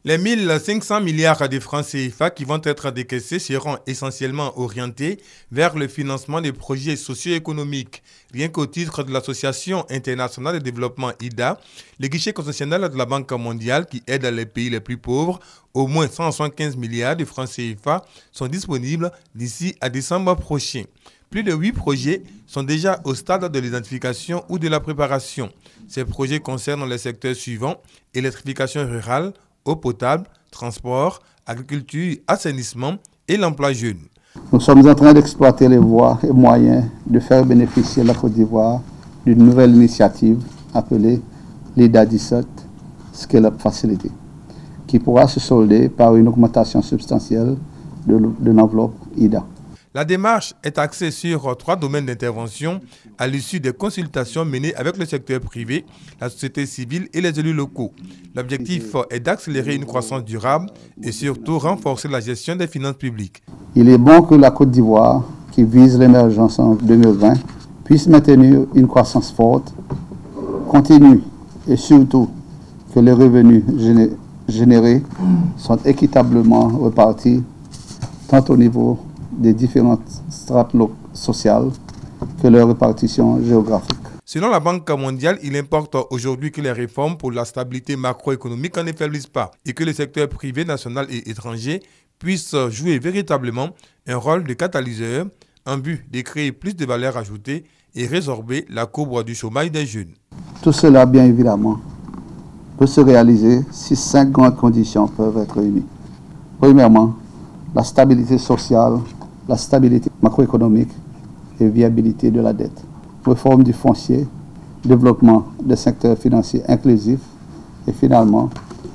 Les 1500 milliards de francs CFA qui vont être décaissés seront essentiellement orientés vers le financement des projets socio-économiques. Rien qu'au titre de l'Association internationale de développement IDA, le guichet concessionnel de la Banque mondiale qui aide les pays les plus pauvres, au moins 175 milliards de francs CFA sont disponibles d'ici à décembre prochain. Plus de 8 projets sont déjà au stade de l'identification ou de la préparation. Ces projets concernent les secteurs suivants: électrification rurale, eau potable, transport, agriculture, assainissement et l'emploi jeune. Nous sommes en train d'exploiter les voies et moyens de faire bénéficier la Côte d'Ivoire d'une nouvelle initiative appelée l'IDA 17 Scale-up Facility, qui pourra se solder par une augmentation substantielle de l'enveloppe IDA. La démarche est axée sur 3 domaines d'intervention à l'issue des consultations menées avec le secteur privé, la société civile et les élus locaux. L'objectif est d'accélérer une croissance durable et surtout renforcer la gestion des finances publiques. Il est bon que la Côte d'Ivoire, qui vise l'émergence en 2020, puisse maintenir une croissance forte, continue et surtout que les revenus générés sont équitablement repartis tant au niveau des différentes strates sociales que leur répartition géographique. Selon la Banque mondiale, il importe aujourd'hui que les réformes pour la stabilité macroéconomique n'en affaiblissent pas et que le secteur privé national et étranger puisse jouer véritablement un rôle de catalyseur en but de créer plus de valeur ajoutée et résorber la courbe du chômage des jeunes. Tout cela, bien évidemment, peut se réaliser si 5 grandes conditions peuvent être réunies. Premièrement, la stabilité sociale, la stabilité macroéconomique et viabilité de la dette. Réforme du foncier, développement des secteurs financiers inclusifs et finalement,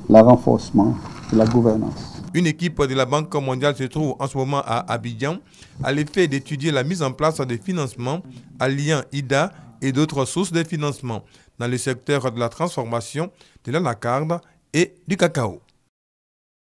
le renforcement de la gouvernance. Une équipe de la Banque mondiale se trouve en ce moment à Abidjan à l'effet d'étudier la mise en place des financements alliant IDA et d'autres sources de financement dans le secteur de la transformation, de l'anacarde et du cacao.